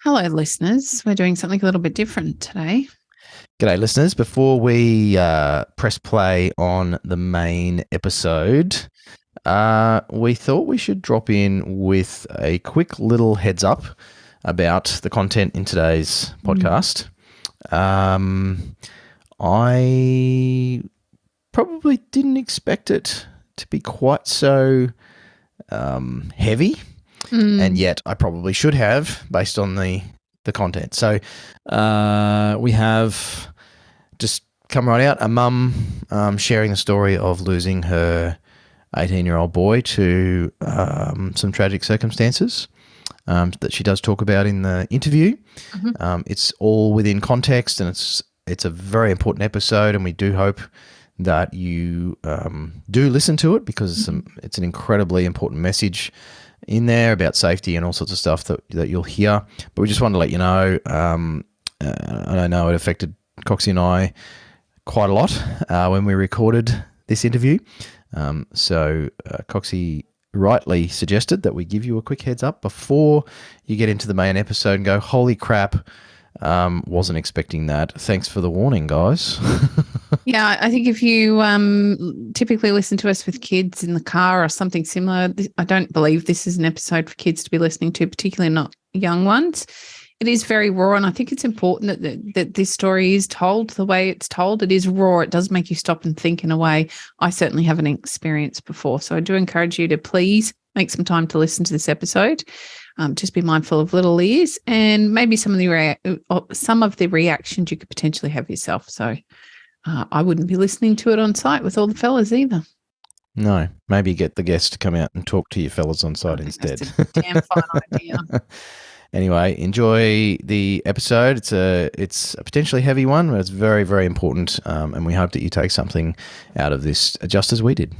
Hello, listeners. We're doing something a little bit different today. G'day, listeners. Before we press play on the main episode, we thought we should drop in with a quick little heads up about the content in today's podcast. I probably didn't expect it to be quite so heavy, and yet I probably should have based on the content. So we have just come right out a mum sharing the story of losing her 18-year-old boy to some tragic circumstances that she does talk about in the interview. It's all within context, and it's a very important episode, and we do hope that you do listen to it because it's an incredibly important message in there about safety and all sorts of stuff that you'll hear. But we just wanted to let you know, I know it affected Coxie and I quite a lot when we recorded this interview. So Coxie rightly suggested that we give you a quick heads up before you get into the main episode and go, holy crap, wasn't expecting that. Thanks for the warning, guys. Yeah, I think if you typically listen to us with kids in the car or something similar, I don't believe this is an episode for kids to be listening to, particularly not young ones. It is very raw, and I think it's important that this story is told the way it's told. It is raw. It does make you stop and think in a way I certainly haven't experienced before. So I do encourage you to please make some time to listen to this episode. Just be mindful of little ears and maybe some of the reactions you could potentially have yourself. So I wouldn't be listening to it on site with all the fellas either. No, maybe get the guest to come out and talk to your fellas on site instead. That's a damn fine idea. Anyway, enjoy the episode. It's a potentially heavy one, but it's very, very important, and we hope that you take something out of this just as we did.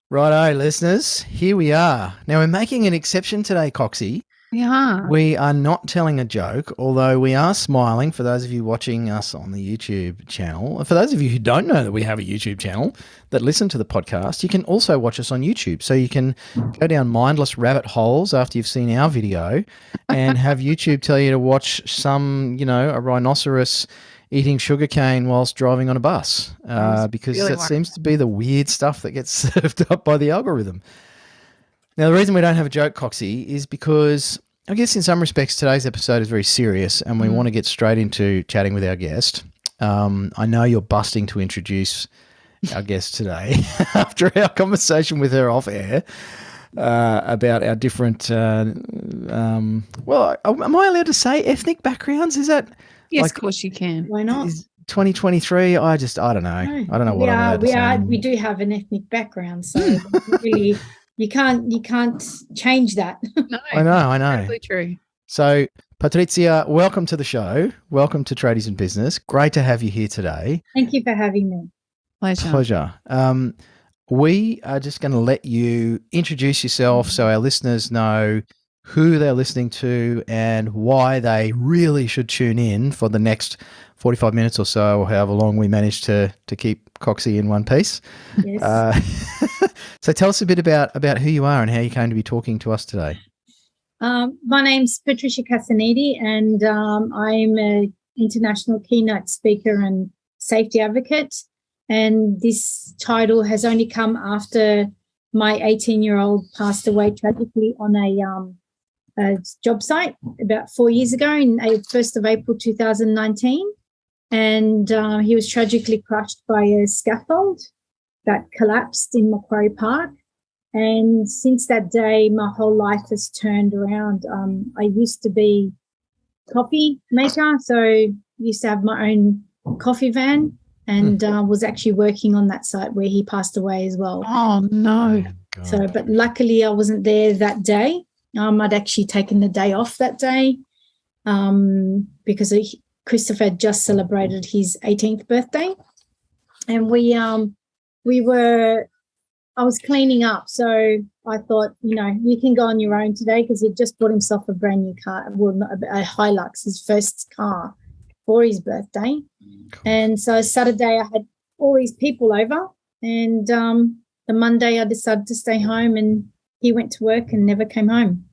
Righto, listeners, here we are. Now, we're making an exception today, Coxie. Yeah. We are not telling a joke, although we are smiling for those of you watching us on the YouTube channel. For those of you who don't know that we have a YouTube channel that listen to the podcast, you can also watch us on YouTube. So you can go down mindless rabbit holes after you've seen our video and have YouTube tell you to watch some, a rhinoceros eating sugarcane whilst driving on a bus, because really that seems to be the weird stuff that gets served up by the algorithm. Now, the reason we don't have a joke, Coxie, is because I guess in some respects today's episode is very serious and we want to get straight into chatting with our guest. I know you're busting to introduce our guest today after our conversation with her off air about our different, am I allowed to say ethnic backgrounds? Is that... Yes, of course you can. Why not? 2023, I don't know. No, I don't know what I'm allowed to say. We do have an ethnic background, so really... You can't change that. No, I know. Totally true. So, Patrizia, welcome to the show. Welcome to Tradies in Business. Great to have you here today. Thank you for having me. Pleasure. We are just going to let you introduce yourself so our listeners know who they're listening to and why they really should tune in for the next 45 minutes or so, or however long we manage to keep Coxie in one piece. Yes. So tell us a bit about who you are and how you came to be talking to us today. My name's Patrizia Cassaniti, and I'm an international keynote speaker and safety advocate. And this title has only come after my 18-year-old passed away tragically on a job site about 4 years ago, in 1st of April 2019. And he was tragically crushed by a scaffold that collapsed in Macquarie Park. And since that day, my whole life has turned around. I used to be a coffee maker, so I used to have my own coffee van, and was actually working on that site where he passed away as well. Oh, no. So, but luckily I wasn't there that day. I'd actually taken the day off that day because Christopher had just celebrated his 18th birthday. And I was cleaning up, so I thought, you can go on your own today, because he'd just bought himself a brand new car, a Hilux, his first car for his birthday. Cool. And so Saturday I had all these people over, and the Monday I decided to stay home, and he went to work and never came home.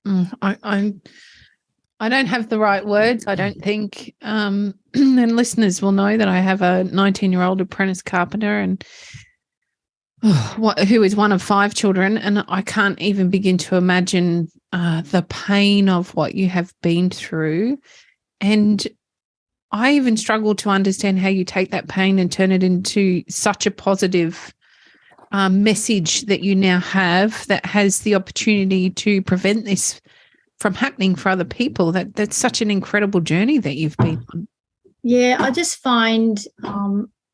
I don't have the right words, I don't think. And listeners will know that I have a 19-year-old apprentice carpenter and who is one of 5 children, and I can't even begin to imagine the pain of what you have been through. And I even struggle to understand how you take that pain and turn it into such a positive message that you now have that has the opportunity to prevent this from happening for other people. That's such an incredible journey that you've been on. Yeah, I just find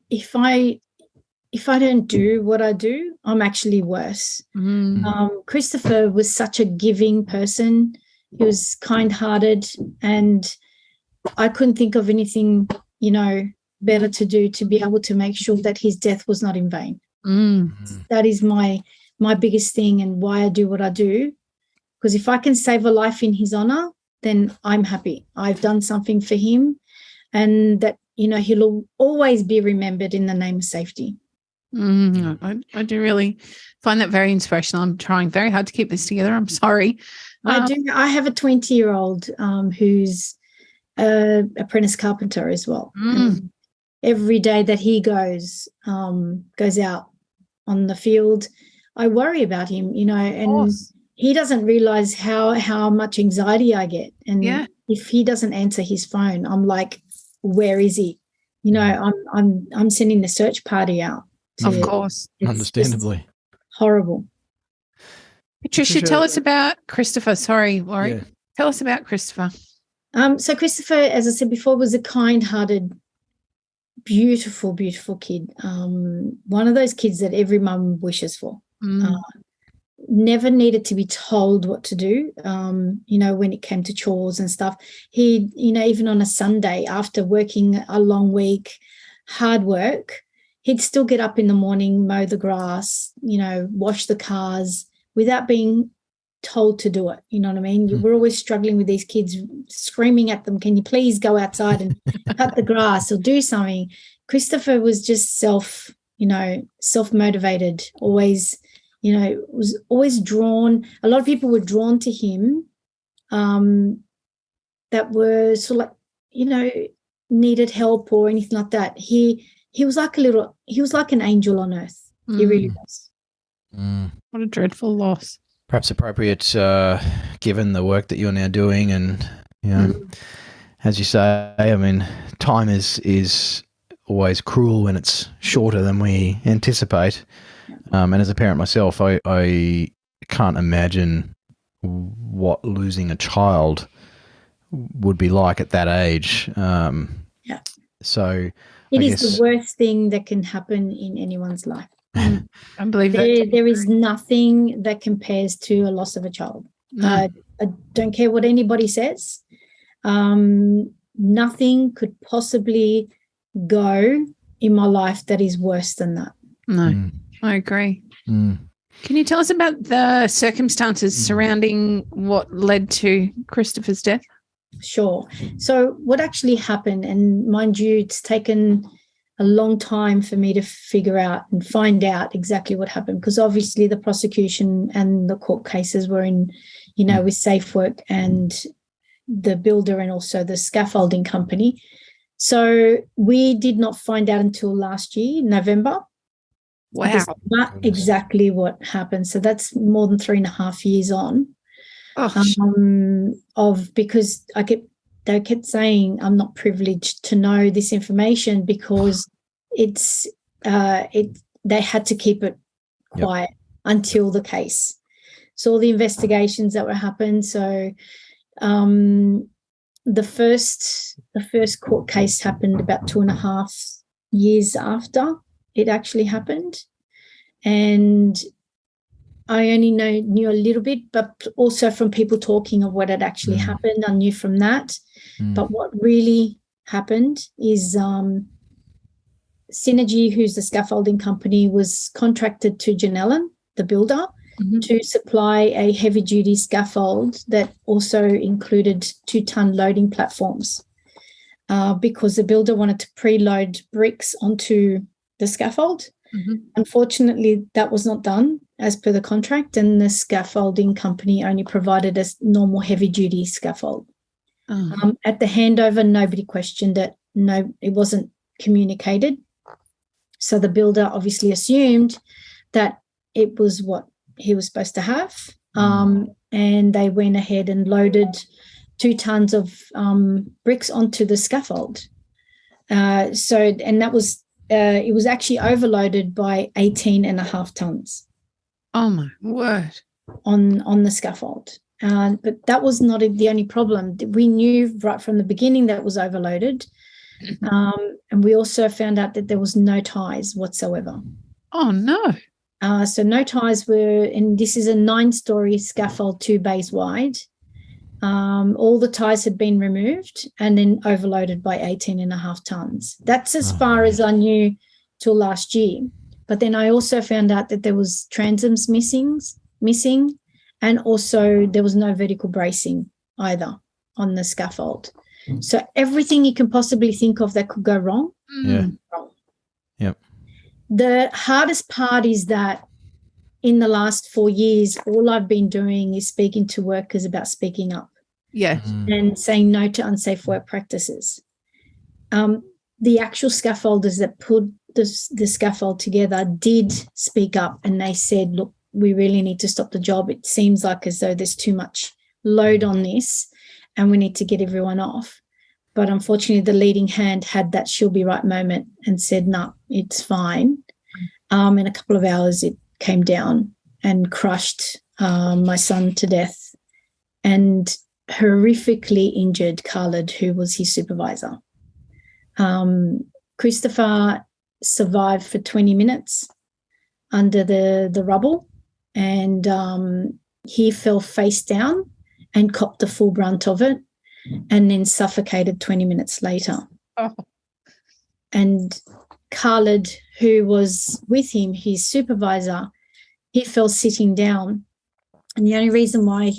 if I don't do what I do, I'm actually worse. Christopher was such a giving person. He was kind-hearted, and I couldn't think of anything, better to do to be able to make sure that his death was not in vain. That is my biggest thing and why I do what I do. Because if I can save a life in his honor, then I'm happy. I've done something for him, and that, he'll always be remembered in the name of safety. I do really find that very inspirational. I'm trying very hard to keep this together. I'm sorry. I do. I have a 20-year-old who's an apprentice carpenter as well. Every day that he goes out on the field, I worry about him, and he doesn't realize how much anxiety I get. And if he doesn't answer his phone, I'm like, where is he? I'm sending the search party out. Of course. Understandably. Horrible. Patricia, tell us about Christopher. Sorry, Laurie. Yeah. Tell us about Christopher. So Christopher, as I said before, was a kind-hearted, beautiful, beautiful kid. One of those kids that every mum wishes for. Never needed to be told what to do, when it came to chores and stuff. He, even on a Sunday after working a long week, hard work, he'd still get up in the morning, mow the grass, wash the cars without being told to do it. You know what I mean? We're always struggling with these kids, screaming at them, can you please go outside and cut the grass or do something? Christopher was just self-motivated, always, was always drawn. A lot of people were drawn to him that were sort of like, needed help or anything like that. He was like an angel on earth. He really was. What a dreadful loss. Perhaps appropriate given the work that you're now doing, and as you say, I mean, time is always cruel when it's shorter than we anticipate. And as a parent myself, I can't imagine what losing a child would be like at that age. So it is the worst thing that can happen in anyone's life. I believe that. There is nothing that compares to a loss of a child. I don't care what anybody says. Nothing could possibly go in my life that is worse than that. No, I agree. Can you tell us about the circumstances surrounding what led to Christopher's death? Sure. So what actually happened, and mind you, it's taken a long time for me to figure out and find out exactly what happened, because obviously the prosecution and the court cases were in, with Safe Work and the builder and also the scaffolding company. So we did not find out until last year, November. Wow. Not exactly what happened. So that's more than 3.5 years on. Because they kept saying I'm not privileged to know this information because they had to keep it quiet until the case. So all the investigations that were happened. So the first court case happened about 2.5 years after it actually happened, and I only knew a little bit, but also from people talking of what had actually happened, I knew from that. But what really happened is Synergy, who's the scaffolding company, was contracted to Janellen, the builder, to supply a heavy-duty scaffold that also included 2-ton loading platforms because the builder wanted to preload bricks onto the scaffold. Unfortunately, that was not done, as per the contract, and the scaffolding company only provided a normal heavy-duty scaffold. At the handover, nobody questioned it. No, it wasn't communicated. So the builder obviously assumed that it was what he was supposed to have, and they went ahead and loaded 2 tons of bricks onto the scaffold. And that was it was actually overloaded by 18.5 tons. Oh my word! On the scaffold. But that was not the only problem. We knew right from the beginning that it was overloaded. And we also found out that there was no ties whatsoever. Oh, no. So no ties were, and this is a 9-story scaffold, 2 bays wide. All the ties had been removed and then overloaded by 18.5 tons. That's as far as I knew till last year. But then I also found out that there was transoms missing, and also there was no vertical bracing either on the scaffold. So everything you can possibly think of that could go wrong. Wrong. Yep. The hardest part is that in the last 4 years, all I've been doing is speaking to workers about speaking up. Yeah. And saying no to unsafe work practices. The actual scaffolders that put the scaffold together did speak up, and they said, look, we really need to stop the job. It seems like as though there's too much load on this and we need to get everyone off. But unfortunately, the leading hand had that she'll be right moment and said, no, it's fine. In a couple of hours, it came down and crushed my son to death and horrifically injured Khaled, who was his supervisor. Christopher survived for 20 minutes under the rubble, and he fell face down and copped the full brunt of it, and then suffocated 20 minutes later. Oh. And Khaled, who was with him, his supervisor, he fell sitting down. And the only reason why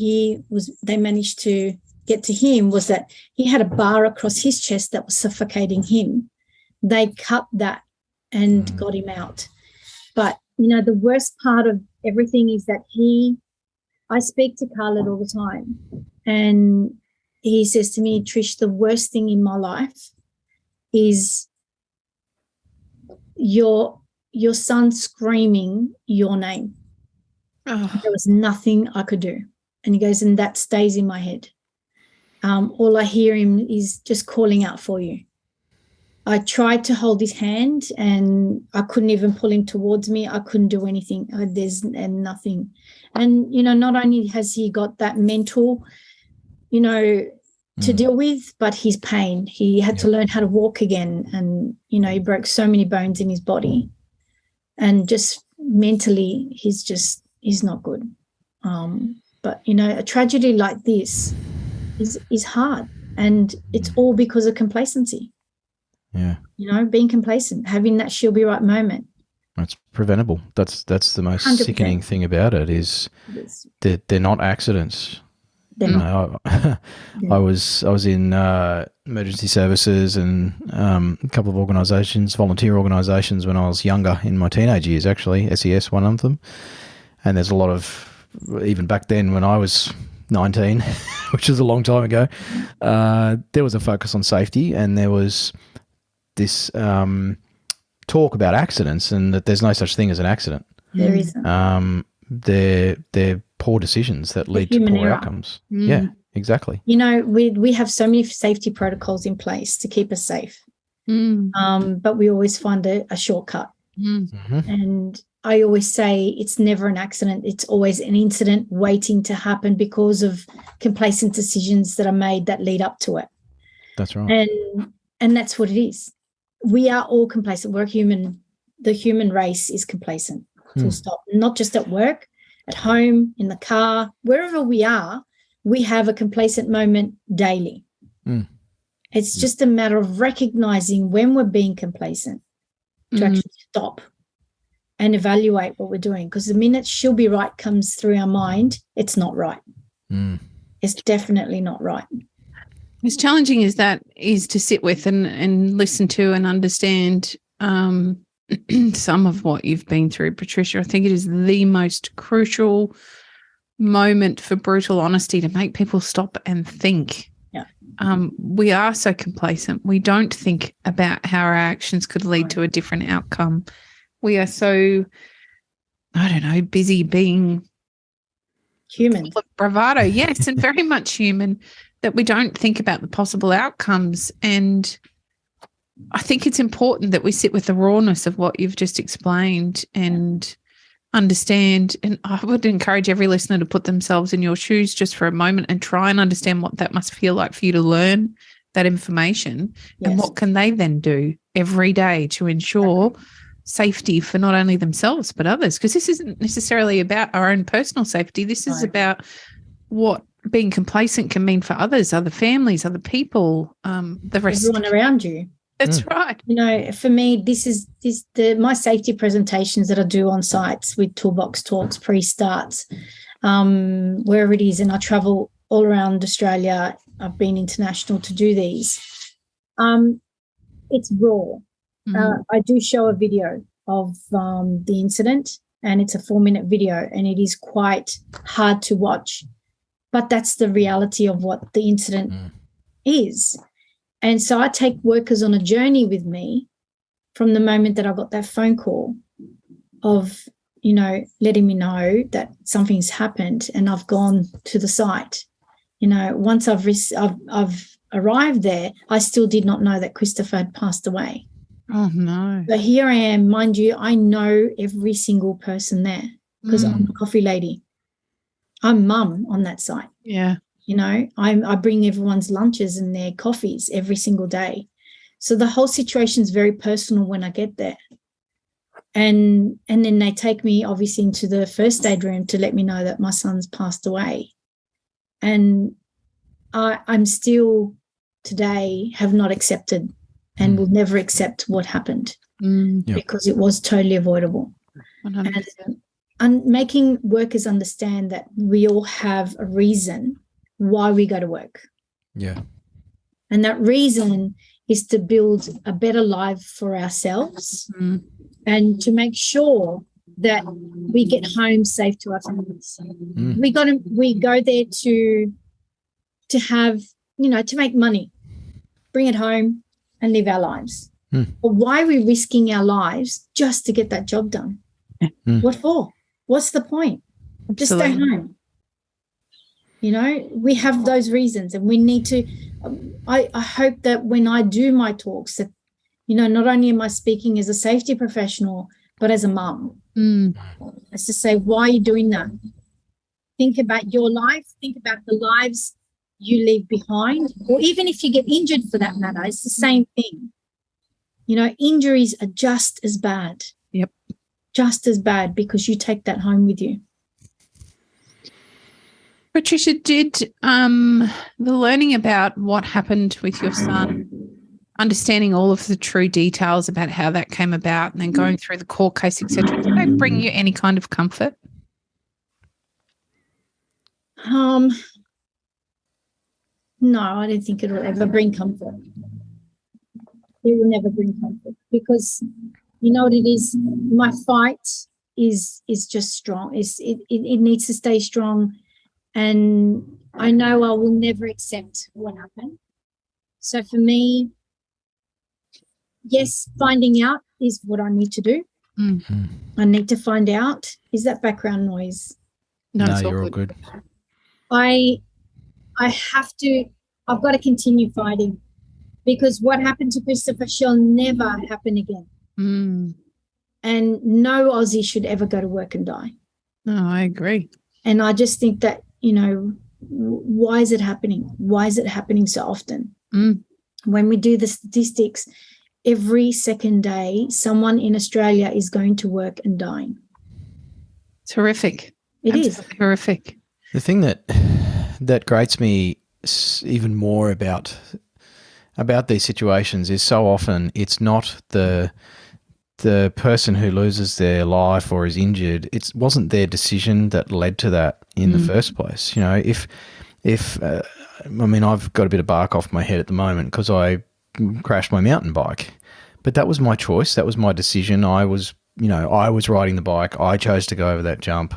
they managed to get to him was that he had a bar across his chest that was suffocating him. They cut that and got him out. But, the worst part of everything is that I speak to Khaled all the time, and he says to me, Trish, the worst thing in my life is your son screaming your name. Oh. There was nothing I could do. And he goes, and that stays in my head. All I hear him is just calling out for you. I tried to hold his hand and I couldn't even pull him towards me. I couldn't do anything. There's nothing. And, not only has he got that mental, to deal with, but his pain. He had to learn how to walk again. And, he broke so many bones in his body. And just mentally, he's not good. But, a tragedy like this is hard. And it's all because of complacency. Yeah. Being complacent, having that she'll be right moment. It's preventable. That's the most 100%. sickening thing about it is they're not accidents. They're not. I was in emergency services and a couple of organisations, volunteer organisations when I was younger, in my teenage years actually, SES one of them. And there's a lot of, even back then when I was 19, which is a long time ago, there was a focus on safety, and there was this talk about accidents and that there's no such thing as an accident. There isn't. They're poor decisions that lead to poor outcomes. Yeah, exactly. We have so many safety protocols in place to keep us safe, but we always find a shortcut. And I always say it's never an accident. It's always an incident waiting to happen because of complacent decisions that are made that lead up to it. That's right. And that's what it is. We are all complacent. We're human. The human race is complacent. Full stop. Not just at work, at home, in the car, wherever we are, we have a complacent moment daily. It's just a matter of recognizing when we're being complacent to actually stop and evaluate what we're doing. Because the minute she'll be right comes through our mind, it's not right. It's definitely not right. As challenging as that is to sit with and listen to and understand, some of what you've been through, Patricia. I think it is the most crucial moment for brutal honesty to make people stop and think. Yeah. We are so complacent. We don't think about how our actions could lead to a different outcome. We are so, I don't know, busy being human. Bravado, yes, and very much human, that we don't think about the possible outcomes. And I think it's important that we sit with the rawness of what you've just explained and understand. And I would encourage every listener to put themselves in your shoes just for a moment and try and understand what that must feel like for you to learn that information. Yes. And what can they then do every day to ensure safety for not only themselves but others, because this isn't necessarily about our own personal safety. This is about what being complacent can mean for others, other families, other people, the rest, everyone around you. That's right. You know, for me, my safety presentations that I do on sites with toolbox talks, pre-starts, wherever it is, and I travel all around Australia. I've been international to do these. It's raw. I do show a video of the incident, and it's a 4-minute video, and it is quite hard to watch. But that's the reality of what the incident is. And so I take workers on a journey with me from the moment that I got that phone call of, you know, letting me know that something's happened, and I've gone to the site. You know, once I've arrived there, I still did not know that Christopher had passed away. Oh, no. But here I am, mind you, I know every single person there because I'm a coffee lady. I'm mum on that site. Yeah. You know, I bring everyone's lunches and their coffees every single day. So the whole situation is very personal when I get there. And then they take me obviously into the first aid room to let me know that my son's passed away. And I'm still today have not accepted and will never accept what happened because it was totally avoidable. 100%. And making workers understand that we all have a reason why we go to work. Yeah. And that reason is to build a better life for ourselves and to make sure that we get home safe to our families. We go there to have, you know, to make money, bring it home and live our lives. But why are we risking our lives just to get that job done? What for? What's the point? Just stay home. You know, we have those reasons, and we need to I hope that when I do my talks that, you know, not only am I speaking as a safety professional, but as a mum. It's to say, why are you doing that? Think about your life. Think about the lives you leave behind, or even if you get injured for that matter, it's the same thing. You know, injuries are just as bad. Yep. Just as bad because you take that home with you. Patricia, did the learning about what happened with your son, understanding all of the true details about how that came about, and then going through the court case, etc., did they bring you any kind of comfort? No, I don't think it will ever bring comfort. It will never bring comfort because, you know what it is? My fight is just strong. It needs to stay strong. And I know I will never accept what happened. So for me, yes, finding out is what I need to do. I need to find out. Is that background noise? No, you're all good. I've got to continue fighting because what happened to Christopher shall never happen again. And no Aussie should ever go to work and die. No, I agree. And I just think that, you know, why is it happening? Why is it happening so often? When we do the statistics, every second day, someone in Australia is going to work and dying. It's horrific. It is horrific. The thing that grates me even more about these situations is so often it's not the person who loses their life or is injured. It wasn't their decision that led to that in the first place. You know, if I mean, I've got a bit of bark off my head at the moment because I crashed my mountain bike. But that was my choice. That was my decision. I was riding the bike. I chose to go over that jump.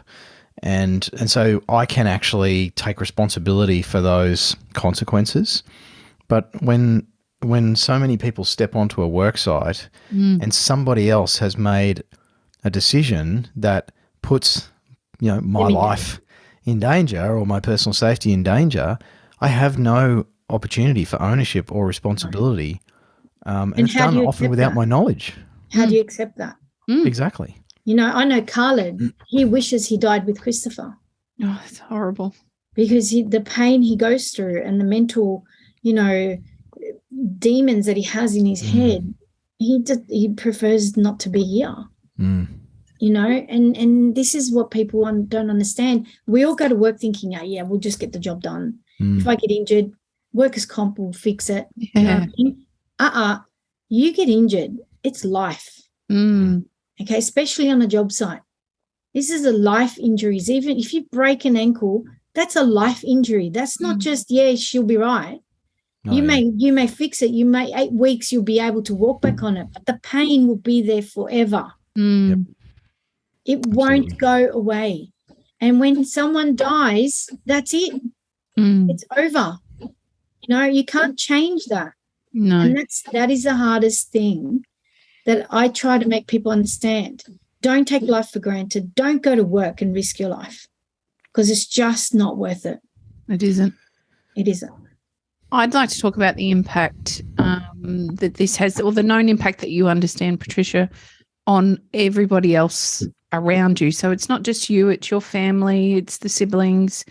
And so I can actually take responsibility for those consequences. But when so many people step onto a work site and somebody else has made a decision that puts, my life in danger or my personal safety in danger, I have no opportunity for ownership or responsibility. And it's done often without my knowledge. How do you accept that? Exactly. I know Khaled, he wishes he died with Christopher. Oh, it's horrible. Because the pain he goes through and the mental, demons that he has in his head, he prefers not to be here. And this is what people don't understand. We all go to work thinking, we'll just get the job done. If I get injured, workers' comp will fix it. Yeah. You know what I mean? You get injured, it's life. Okay, especially on a job site. This is a life injuries. Even if you break an ankle, that's a life injury. That's not just, she'll be right. You may fix it. You may 8 weeks you'll be able to walk back on it, but the pain will be there forever. Yep. It won't go away. And when someone dies, that's it. It's over. You can't change that. No. And that is the hardest thing that I try to make people understand. Don't take life for granted. Don't go to work and risk your life because it's just not worth it. It isn't. It isn't. I'd like to talk about the impact that this has, or the known impact that you understand, Patricia, on everybody else around you. So it's not just you, it's your family, it's the siblings,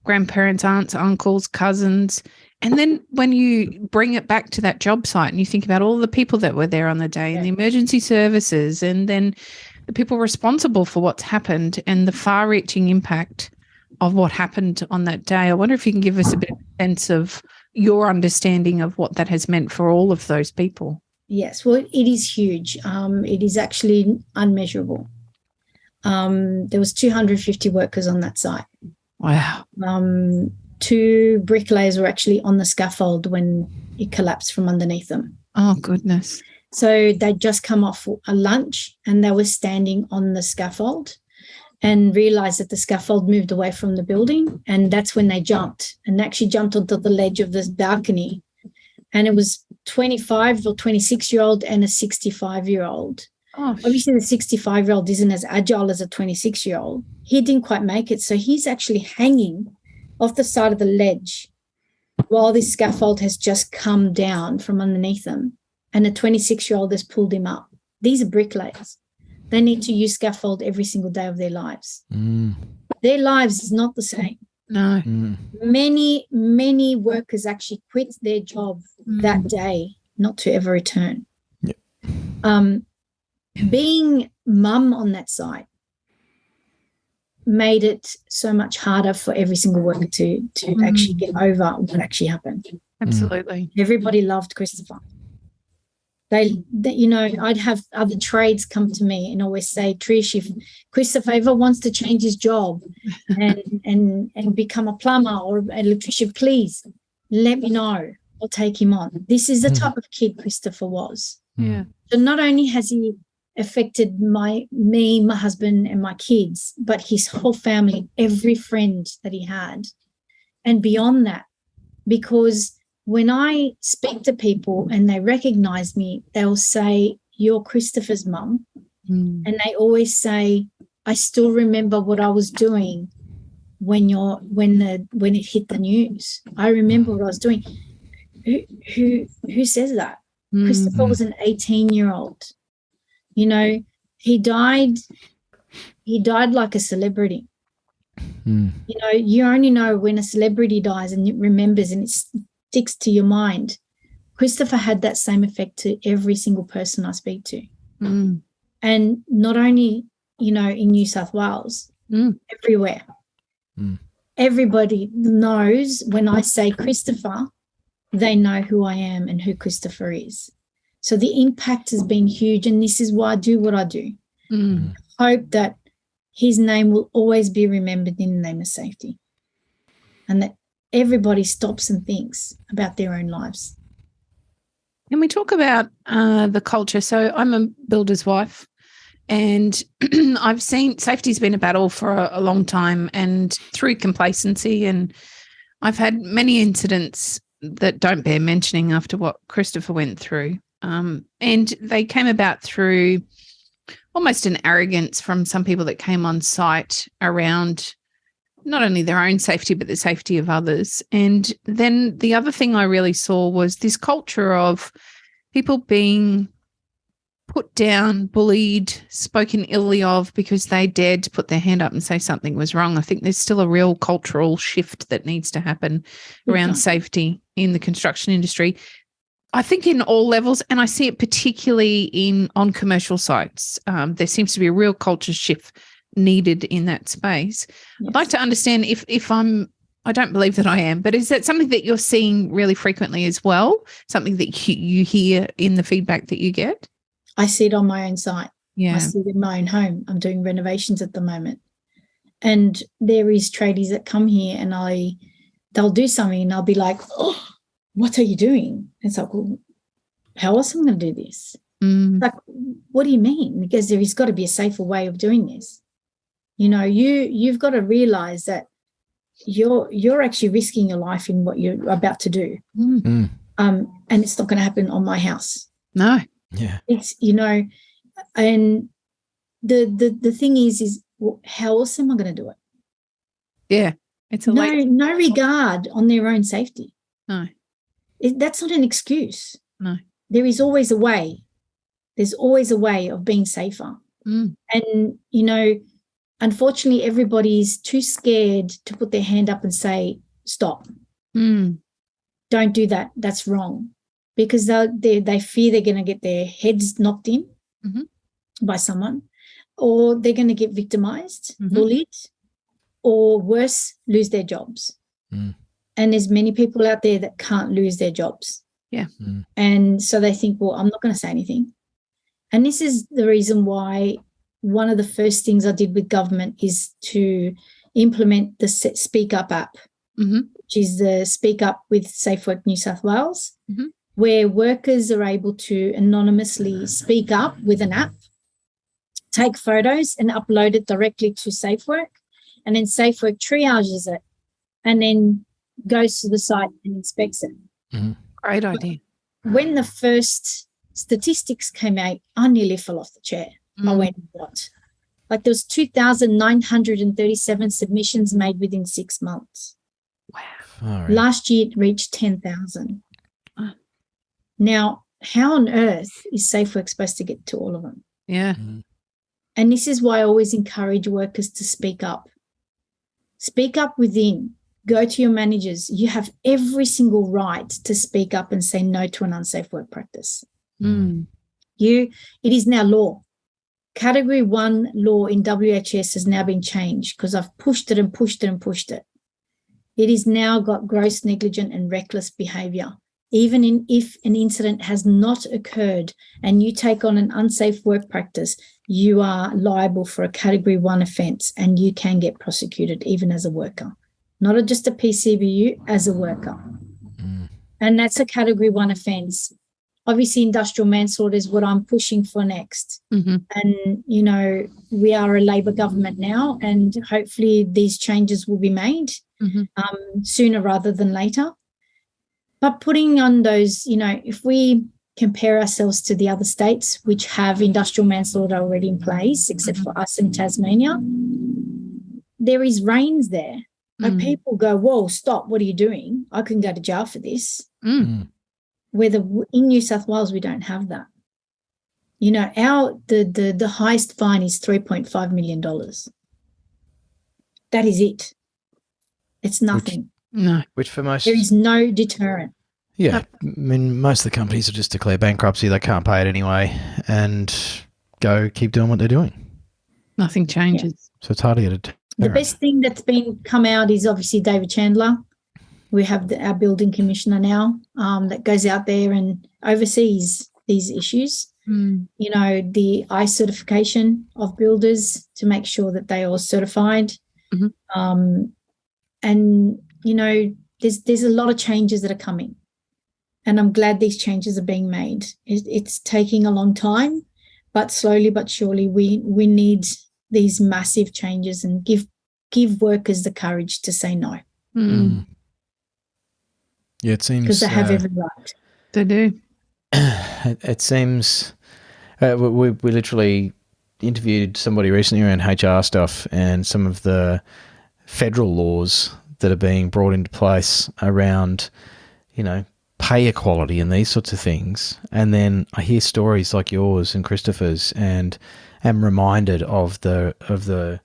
grandparents, aunts, uncles, cousins. And then when you bring it back to that job site and you think about all the people that were there on the day and the emergency services and then the people responsible for what's happened and the far-reaching impact of what happened on that day, I wonder if you can give us a bit of a sense of your understanding of what that has meant for all of those people. Yes, well, it is huge. It is actually unmeasurable. There was 250 workers on that site. Wow. 2 bricklayers were actually on the scaffold when it collapsed from underneath them. Oh, goodness. So they'd just come off a lunch and they were standing on the scaffold and realised that the scaffold moved away from the building, and that's when they jumped and actually jumped onto the ledge of this balcony. And it was 25 or 26-year-old and a 65-year-old. Oh, obviously, the 65-year-old isn't as agile as a 26-year-old. He didn't quite make it, so he's actually hanging off the side of the ledge while this scaffold has just come down from underneath them, and a 26-year-old has pulled him up. These are bricklayers. They need to use scaffold every single day of their lives. Their lives is not the same. No. Many, many workers actually quit their job that day, not to ever return. Yep. Being mum on that site made it so much harder for every single worker to actually get over what actually happened. Absolutely. Everybody loved Christopher. I'd have other trades come to me and always say, Trish, if Christopher ever wants to change his job and become a plumber or an electrician, please let me know. I'll take him on. This is the type of kid Christopher was. Yeah. So not only has he affected my husband and my kids, but his whole family, every friend that he had, and beyond that, because when I speak to people and they recognize me, they'll say, "You're Christopher's mum." And they always say, "I still remember what I was doing when it hit the news. I remember what I was doing." Who says that? Christopher was an 18-year-old. He died like a celebrity. You only know when a celebrity dies and it remembers and it sticks to your mind. Christopher had that same effect to every single person I speak to. And not only, in New South Wales, everywhere. Everybody knows when I say Christopher, they know who I am and who Christopher is. So the impact has been huge, and this is why I do what I do. I hope that his name will always be remembered in the name of safety, and that everybody stops and thinks about their own lives. And we talk about the culture. So I'm a builder's wife, and I've seen safety's been a battle for a long time, and through complacency. And I've had many incidents that don't bear mentioning after what Christopher went through. And they came about through almost an arrogance from some people that came on site around not only their own safety, but the safety of others. And then the other thing I really saw was this culture of people being put down, bullied, spoken illy of because they dared to put their hand up and say something was wrong. I think there's still a real cultural shift that needs to happen around safety in the construction industry. I think in all levels, and I see it particularly on commercial sites. There seems to be a real culture shift needed in that space. Yes. I'd like to understand if I don't believe that I am, but is that something that you're seeing really frequently as well? Something that you hear in the feedback that you get? I see it on my own site. Yeah. I see it in my own home. I'm doing renovations at the moment. And there is tradies that come here and they'll do something and I'll be like, oh, what are you doing? It's like, well, how else am I going to do this? Like, what do you mean? Because there has got to be a safer way of doing this. You know, you've got to realize that you're actually risking your life in what you're about to do. And it's not going to happen on my house. No. Yeah. It's, you know, and the thing is well, how else am I going to do it? Yeah. It's no regard on their own safety. No. That's not an excuse. No. There is always a way. There's always a way of being safer. And, you know, unfortunately, everybody's too scared to put their hand up and say, stop. Don't do that. That's wrong. Because they fear they're going to get their heads knocked in by someone, or they're going to get victimized, bullied, or worse, lose their jobs. And there's many people out there that can't lose their jobs. Yeah. And so they think, well, I'm not going to say anything. And this is the reason why one of the first things I did with government is to implement the Speak Up app, which is the Speak Up with Safe Work New South Wales, where workers are able to anonymously speak up with an app, take photos and upload it directly to Safe Work, and then Safe Work triages it and then goes to the site and inspects it. Great idea. When the first statistics came out, I nearly fell off the chair. I went, what? Like there was 2,937 submissions made within 6 months. Wow. Right. Last year it reached 10,000. Now, how on earth is Safe Work supposed to get to all of them? Yeah. And this is why I always encourage workers to speak up. Speak up within. Go to your managers. You have every single right to speak up and say no to an unsafe work practice. It is now law. Category 1 law in WHS has now been changed because I've pushed it and pushed it and pushed it. It is now got gross negligent and reckless behaviour. Even if an incident has not occurred and you take on an unsafe work practice, you are liable for a Category 1 offence and you can get prosecuted even as a worker, not just a PCBU, as a worker. And that's a Category 1 offence. Obviously, industrial manslaughter is what I'm pushing for next. And, you know, we are a Labor government now and hopefully these changes will be made sooner rather than later. But putting on those, you know, if we compare ourselves to the other states which have industrial manslaughter already in place, except for us in Tasmania, there is reins there. Like people go, whoa, stop, what are you doing? I can go to jail for this. Where in New South Wales, we don't have that. You know, the highest fine is $3.5 million. That is it. It's nothing. Which for most... There is no deterrent. Yeah. I mean, most of the companies will just declare bankruptcy. They can't pay it anyway and keep doing what they're doing. Nothing changes. Yeah. So it's hard to get it. The best thing that's come out is obviously David Chandler. We have our building commissioner now that goes out there and oversees these issues. You know, the ICE certification of builders to make sure that they are certified. And, you know, there's a lot of changes that are coming. And I'm glad these changes are being made. It's taking a long time, but slowly but surely we need these massive changes and give workers the courage to say no. Yeah, it seems because they have every right. They do. It seems we literally interviewed somebody recently around HR stuff and some of the federal laws that are being brought into place around, pay equality and these sorts of things. And then I hear stories like yours and Christopher's and am reminded of the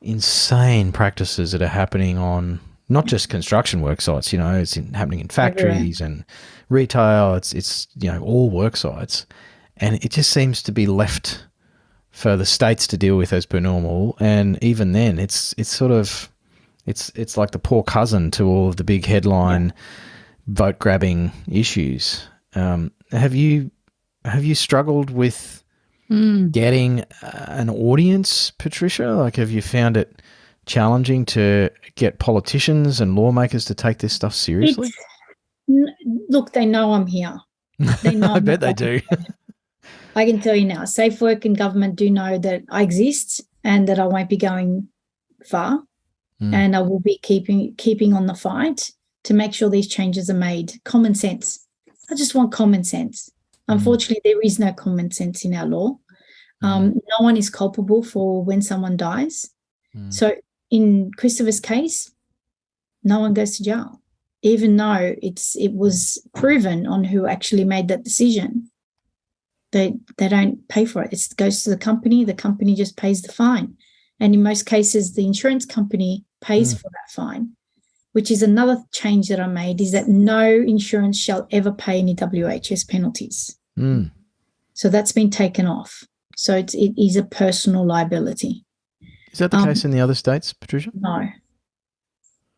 insane practices that are happening on not just construction work sites, it's happening in factories and retail. It's all work sites. And it just seems to be left for the states to deal with as per normal. And even then it's sort of, it's like the poor cousin to all of the big headline vote grabbing issues. Have you struggled with getting an audience, Patricia? Like, have you found it challenging to get politicians and lawmakers to take this stuff seriously? Look, they know I'm here. They know I bet they do. I can tell you now, Safe Work and government do know that I exist and that I won't be going far, and I will be keeping on the fight to make sure these changes are made. Common sense. I just want common sense. Unfortunately, there is no common sense in our law. No one is culpable for when someone dies. So in Christopher's case, no one goes to jail, even though it was proven on who actually made that decision. They don't pay for it. It goes to the company. The company just pays the fine. And in most cases, the insurance company pays for that fine, which is another change that I made, is that no insurance shall ever pay any WHS penalties. So that's been taken off. So it is a personal liability. Is that the case in the other states, Patricia? No.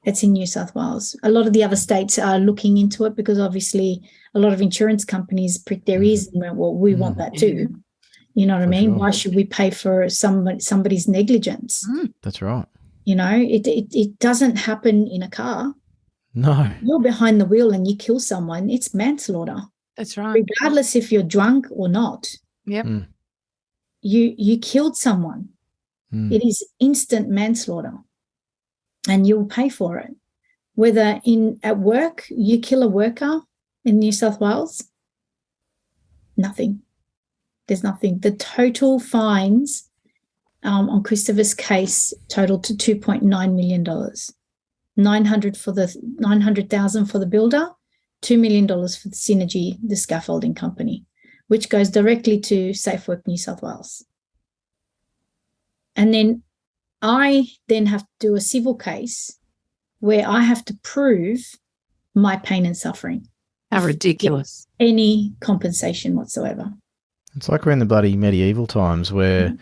It's in New South Wales. A lot of the other states are looking into it because obviously a lot of insurance companies prick their ears and went, well, we want that too. You know what I mean? Sure. Why should we pay for somebody's negligence? That's right. It doesn't happen in a car. No. You're behind the wheel and you kill someone, it's manslaughter. That's right. Regardless if you're drunk or not. Yep. You killed someone. It is instant manslaughter. And you'll pay for it. Whether at work you kill a worker in New South Wales, nothing. There's nothing. The total fines on Christopher's case totaled to $2.9 million. $900,000 for the builder, $2 million for the Synergy, the scaffolding company, which goes directly to Safe Work New South Wales. And then I then have to do a civil case where I have to prove my pain and suffering. How ridiculous. Any compensation whatsoever. It's like we're in the bloody medieval times where,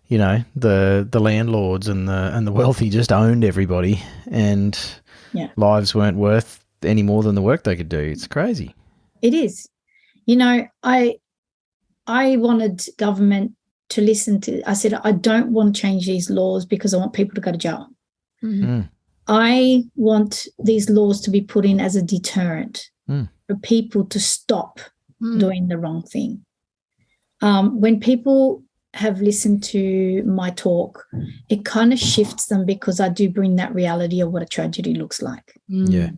the landlords and the wealthy just owned everybody and lives weren't worth any more than the work they could do. It's crazy. It is. I wanted government to listen to. I said, I don't want to change these laws because I want people to go to jail. I want these laws to be put in as a deterrent for people to stop doing the wrong thing. When people have listened to my talk, it kind of shifts them because I do bring that reality of what a tragedy looks like. Yeah.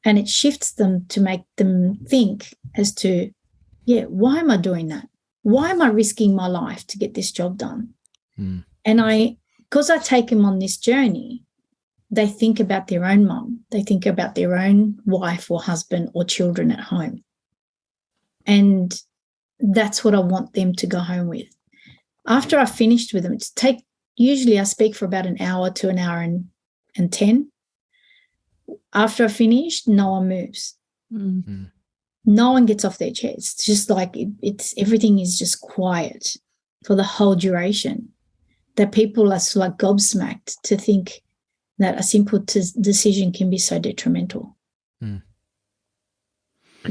And it shifts them to make them think as to, why am I doing that? Why am I risking my life to get this job done? And because I take them on this journey, they think about their own mum. They think about their own wife or husband or children at home. And that's what I want them to go home with. After I've finished with them, usually I speak for about an hour to an hour and 10. After I finish, no one moves. No one gets off their chairs. It's just like everything is just quiet for the whole duration. That people are sort of like gobsmacked to think that a simple decision can be so detrimental.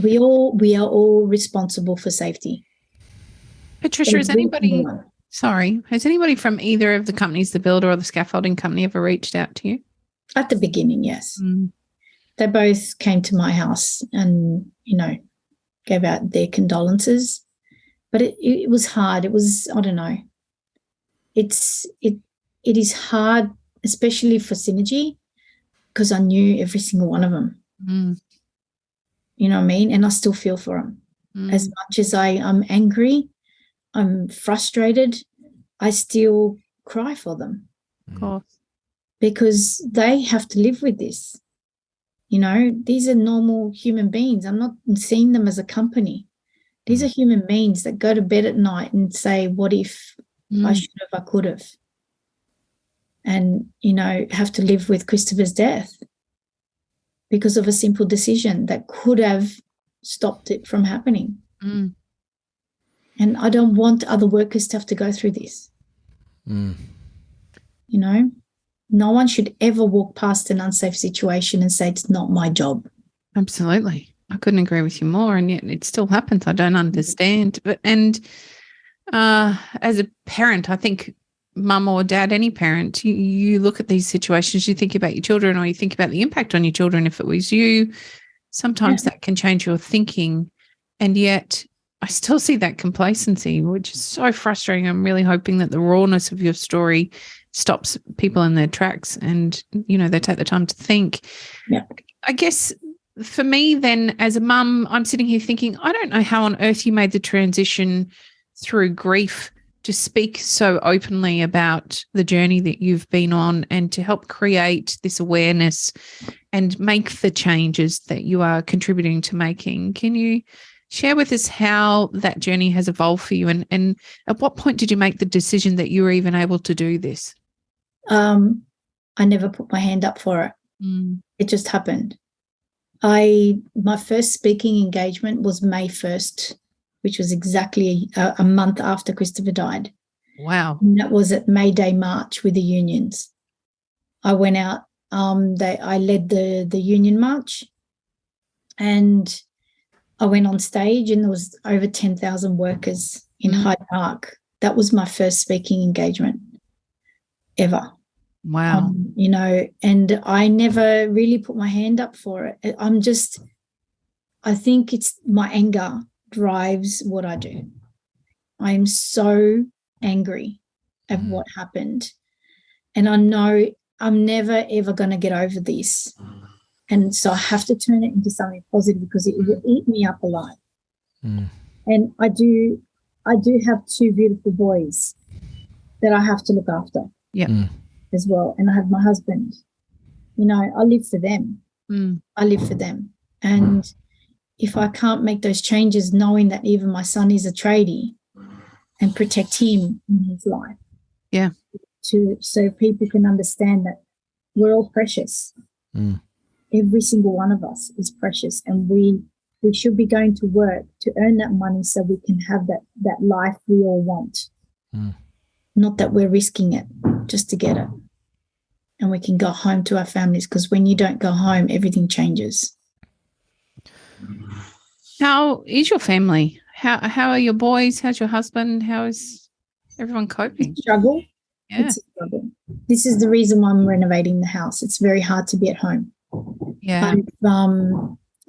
We are all responsible for safety. Patricia, has anybody from either of the companies, the builder or the scaffolding company, ever reached out to you? At the beginning, yes. They both came to my house and, gave out their condolences. But it was hard. It was, I don't know. It is hard, especially for Synergy, because I knew every single one of them. Mm. You know what I mean? And I still feel for them. As much as I'm angry, I'm frustrated, I still cry for them. Of course. Because they have to live with this. You know, these are normal human beings. I'm not seeing them as a company. These are human beings that go to bed at night and say, what if I should have, I could have? And, you know, have to live with Christopher's death because of a simple decision that could have stopped it from happening. And I don't want other workers to have to go through this. You know, no one should ever walk past an unsafe situation and say it's not my job. Absolutely. I couldn't agree with you more, and yet it still happens. I don't understand. But as a parent, I think mum or dad, any parent, you look at these situations, you think about your children, or you think about the impact on your children. If it was you, sometimes that can change your thinking. And yet I still see that complacency, which is so frustrating. I'm really hoping that the rawness of your story stops people in their tracks and, you know, they take the time to think. Yeah. I guess for me then, as a mum, I'm sitting here thinking, I don't know how on earth you made the transition through grief to speak so openly about the journey that you've been on and to help create this awareness and make the changes that you are contributing to making. Can you share with us how that journey has evolved for you, and at what point did you make the decision that you were even able to do this? I never put my hand up for it. It just happened. My first speaking engagement was May 1st, which was exactly a month after Christopher died. Wow. And that was at May Day March with the unions. I went out, I led the union march, and I went on stage, and there was over 10,000 workers in Hyde Park. That was my first speaking engagement ever. Wow. You know, and I never really put my hand up for it. I think it's my anger drives what I do. I'm so angry at what happened. And I know I'm never, ever going to get over this. And so I have to turn it into something positive because it will eat me up alive. And I do have two beautiful boys that I have to look after as well. And I have my husband. You know, I live for them. I live for them. And if I can't make those changes, knowing that even my son is a tradie, and protect him in his life. Yeah. So people can understand that we're all precious. Every single one of us is precious, and we should be going to work to earn that money so we can have that life we all want. Not that we're risking it just to get it. And we can go home to our families, because when you don't go home, everything changes. How is your family? How are your boys? How's your husband? How is everyone coping? It's a struggle. Yeah. It's a struggle. This is the reason why I'm renovating the house. It's very hard to be at home. Yeah.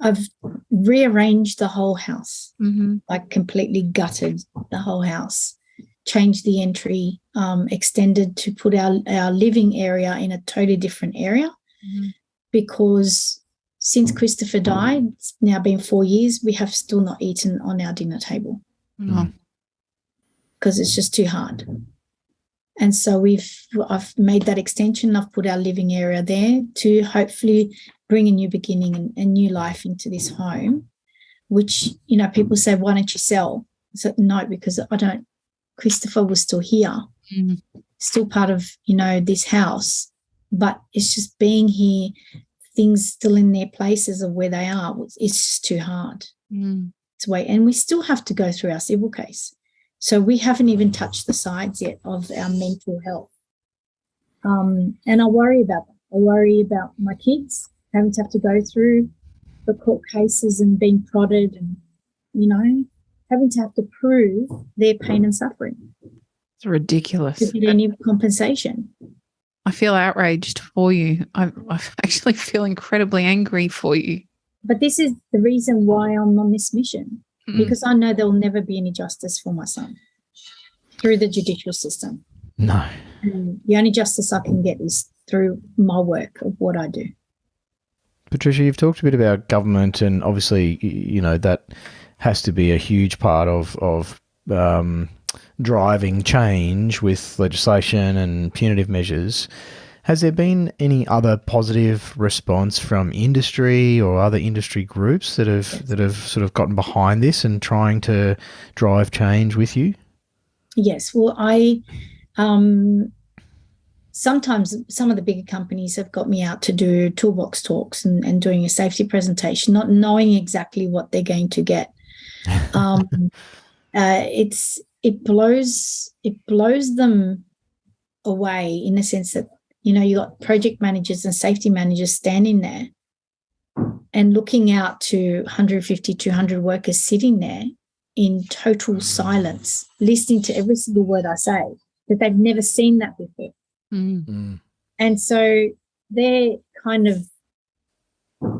I've rearranged the whole house, Mm-hmm. like completely gutted the whole house, changed the entry, extended to put our living area in a totally different area, because since Christopher died, it's now been 4 years, we have still not eaten on our dinner table because it's just too hard. And so I've made that extension. I've put our living area there to hopefully bring a new beginning and new life into this home, which, you know, people say, why don't you sell? So no, because I don't. Christopher was still here, still part of, you know, this house, but it's just being here, things still in their places of where they are. It's just too hard to wait. And we still have to go through our civil case. So we haven't even touched the sides yet of our mental health. And I worry about that. I worry about my kids having to have to go through the court cases and being prodded and, you know, having to have to prove their pain and suffering. It's ridiculous. To get any compensation. I feel outraged for you. I actually feel incredibly angry for you. But this is the reason why I'm on this mission. because I know there will never be any justice for my son through the judicial system. No. And the only justice I can get is through my work of what I do. Patricia, you've talked a bit about government, and obviously, you know, that has to be a huge part of driving change with legislation and punitive measures. Has there been any other positive response from industry or other industry groups that have sort of gotten behind this and trying to drive change with you? Yes. Well, sometimes some of the bigger companies have got me out to do toolbox talks and doing a safety presentation, not knowing exactly what they're going to get. It blows them away in the sense that, you know, you got project managers and safety managers standing there and looking out to 150, 200 workers sitting there in total silence, listening to every single word I say, that they've never seen that before. Mm. And so they're kind of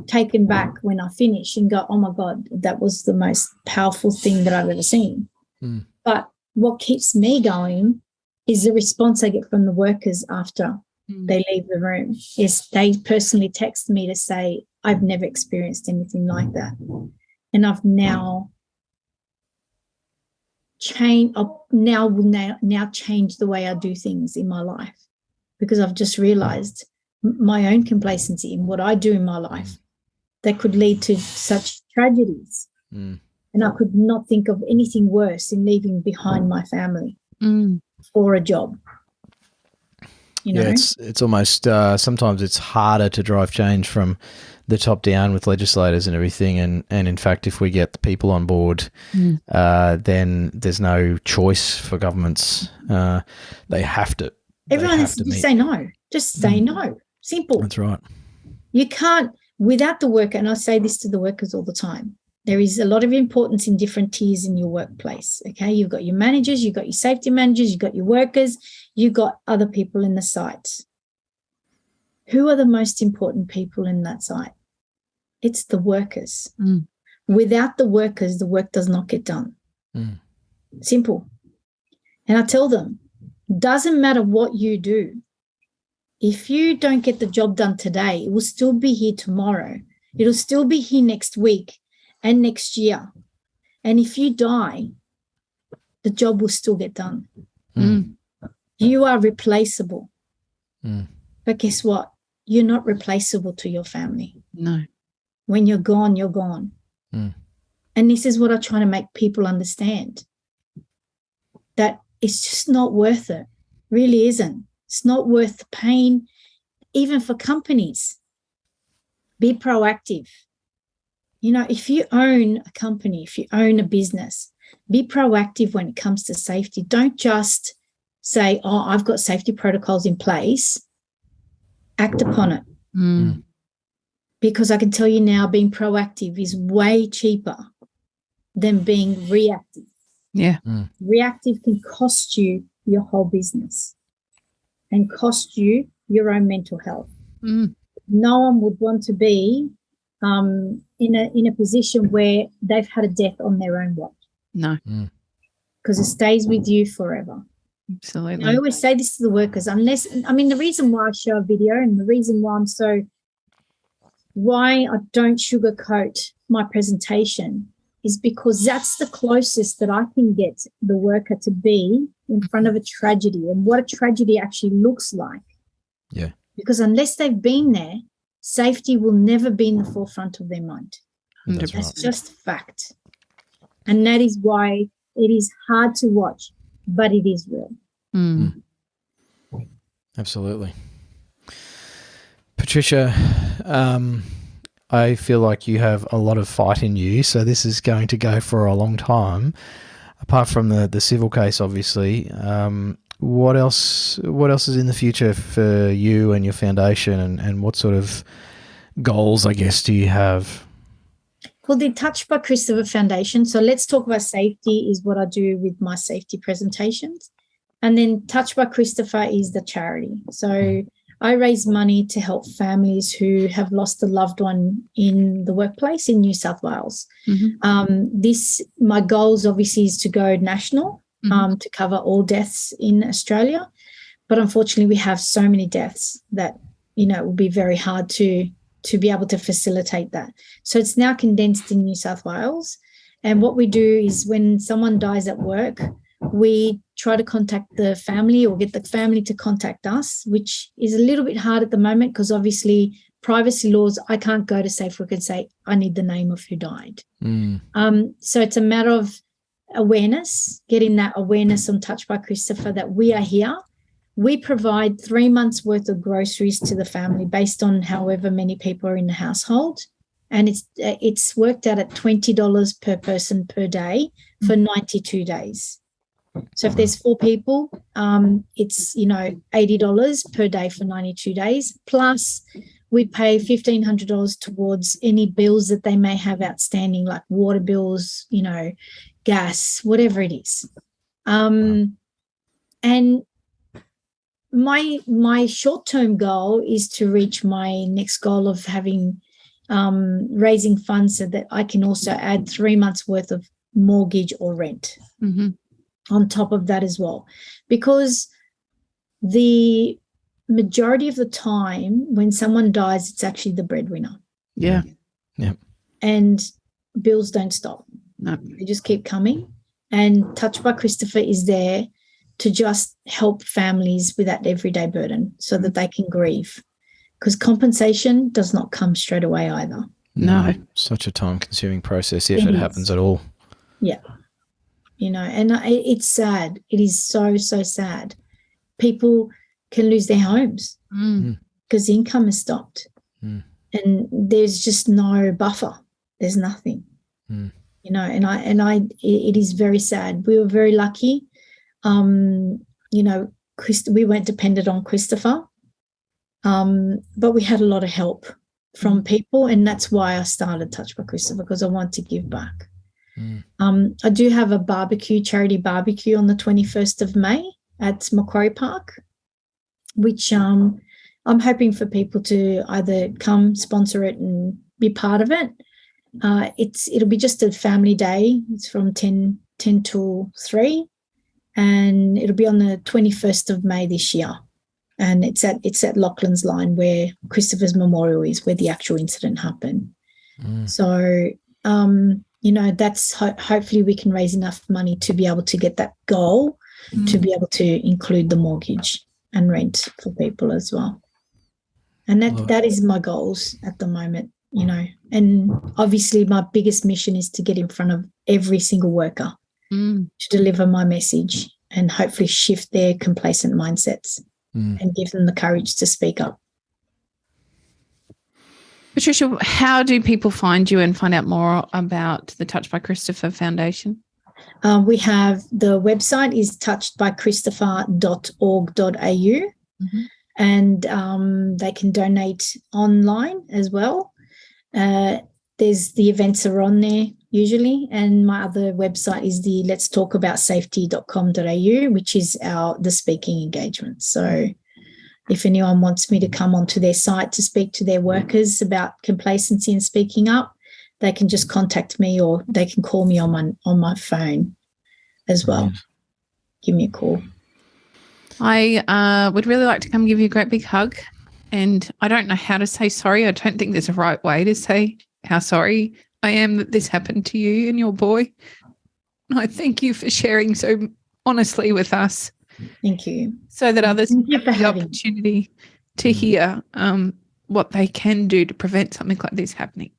taken back when I finish and go, oh, my God, that was the most powerful thing that I've ever seen. Mm. But what keeps me going is the response I get from the workers after they leave the room. Is they personally text me to say, I've never experienced anything like that. And I've now changed the way I do things in my life, because I've just realized my own complacency in what I do in my life that could lead to such tragedies. And I could not think of anything worse in leaving behind my family for a job. You know? Yeah, it's almost sometimes it's harder to drive change from the top down with legislators and everything. And in fact, if we get the people on board, then there's no choice for governments. They have to. Everyone has to just say no. Just say no. Simple. That's right. You can't, without the worker, and I say this to the workers all the time, there is a lot of importance in different tiers in your workplace, okay? You've got your managers, you've got your safety managers, you've got your workers, you've got other people in the site. Who are the most important people in that site? It's the workers. Without the workers, the work does not get done. Simple. And I tell them, doesn't matter what you do. If you don't get the job done today, it will still be here tomorrow. It'll still be here next week and next year. And if you die, the job will still get done. You are replaceable. But guess what? You're not replaceable to your family. No. When you're gone, you're gone. And this is what I try to make people understand, that it's just not worth it. Really isn't. It's not worth the pain, even for companies. Be proactive. You know, if you own a company, if you own a business, be proactive when it comes to safety. Don't just say, oh, I've got safety protocols in place. Act upon it. Because I can tell you now, being proactive is way cheaper than being reactive. Yeah. Reactive can cost you your whole business and cost you your own mental health. No one would want to be in a position where they've had a death on their own watch. No. Because it stays with you forever. Absolutely. And I always say this to the workers, the reason why I show a video and the reason why I don't sugarcoat my presentation is because that's the closest that I can get the worker to be in front of a tragedy and what a tragedy actually looks like. Yeah. Because unless they've been there, safety will never be in the forefront of their mind. That's That's right. just fact. And that is why it is hard to watch, but it is real. Absolutely. Patricia, I feel like you have a lot of fight in you, so this is going to go for a long time. Apart from the civil case, obviously, what else is in the future for you and your foundation, and what sort of goals, I guess, do you have? Well, the Touched by Christopher Foundation. So let's talk about safety is what I do with my safety presentations. And then Touched by Christopher is the charity. So I raise money to help families who have lost a loved one in the workplace in New South Wales. My goals obviously is to go national, to cover all deaths in Australia. But unfortunately, we have so many deaths that, it will be very hard to be able to facilitate that. So it's now condensed in New South Wales. And what we do is when someone dies at work, we try to contact the family or get the family to contact us, which is a little bit hard at the moment because obviously privacy laws, I can't go to Safe Work and say, I need the name of who died. So it's a matter of awareness, getting that awareness on Touched by Christopher that we are here. We provide 3 months worth of groceries to the family based on however many people are in the household. And it's worked out at $20 per person per day for 92 days. So if there's 4 people, it's, $80 per day for 92 days. Plus we pay $1,500 towards any bills that they may have outstanding, like water bills, gas, whatever it is. And my short-term goal is to reach my next goal of having raising funds so that I can also add 3 months worth of mortgage or rent on top of that as well. Because the majority of the time when someone dies, it's actually the breadwinner. Yeah. And bills don't stop. No. They just keep coming. And Touched by Christopher is there to just help families with that everyday burden so that they can grieve. Because compensation does not come straight away either. No. Such a time-consuming process if it happens at all. Yeah. And it's sad. It is so, so sad. People can lose their homes because the income is stopped. And there's just no buffer. There's nothing. It is very sad. We were very lucky. We weren't dependent on Christopher, but we had a lot of help from people, and that's why I started Touched by Christopher, because I want to give back. I do have a charity barbecue on the 21st of May at Macquarie Park, which I'm hoping for people to either come sponsor it and be part of it. It'll be just a family day. It's from 10 till 3. And it'll be on the 21st of May this year. And it's at Lachlan's Line where Christopher's Memorial is, where the actual incident happened. So, that's hopefully we can raise enough money to be able to get that goal, to be able to include the mortgage and rent for people as well. And that is my goals at the moment, And obviously my biggest mission is to get in front of every single worker. To deliver my message and hopefully shift their complacent mindsets and give them the courage to speak up. Patricia, how do people find you and find out more about the Touched by Christopher Foundation? We have the website is touchedbychristopher.org.au and they can donate online as well. There's the events are on there usually, and my other website is the letstalkaboutsafety.com.au, which is the speaking engagement. So if anyone wants me to come onto their site to speak to their workers about complacency and speaking up, they can just contact me or they can call me on my phone as well. Give me a call. I would really like to come give you a great big hug, and I don't know how to say sorry. I don't think there's a right way to say how sorry I am that this happened to you and your boy. I thank you for sharing so honestly with us. Thank you. So that others have the opportunity to hear what they can do to prevent something like this happening.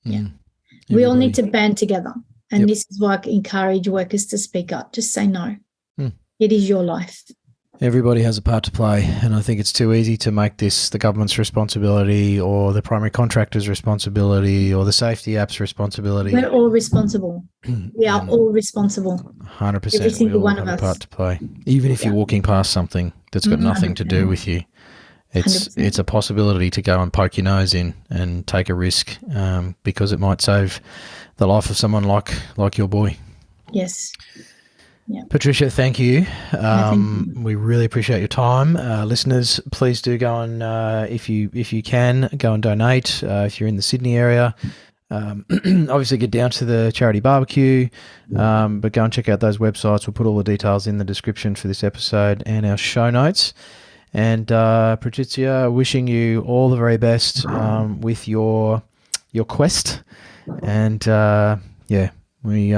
Yeah. We all need to band together. And this is why I encourage workers to speak up. Just say no. It is your life. Everybody has a part to play, and I think it's too easy to make this the government's responsibility or the primary contractor's responsibility or the safety app's responsibility. We're all responsible. We are all responsible. 100%. Every single one have of a us. part to play. Even if you're walking past something that's got nothing to do with you, it's a possibility to go and poke your nose in and take a risk because it might save the life of someone like your boy. Yes. Yeah. Patricia, thank you. Thank you. We really appreciate your time. Listeners, please do go and, if you can, go and donate if you're in the Sydney area. Obviously, get down to the charity barbecue, but go and check out those websites. We'll put all the details in the description for this episode and our show notes. And Patrizia, wishing you all the very best with your quest. And we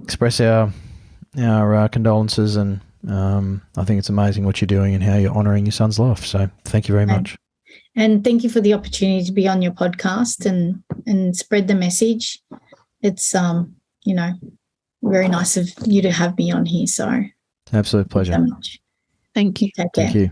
express our condolences, and I think it's amazing what you're doing and how you're honouring your son's life. So thank you very much. And thank you for the opportunity to be on your podcast and spread the message. It's, very nice of you to have me on here. So absolute pleasure. Thank you so much. Thank you. Take care. Thank you.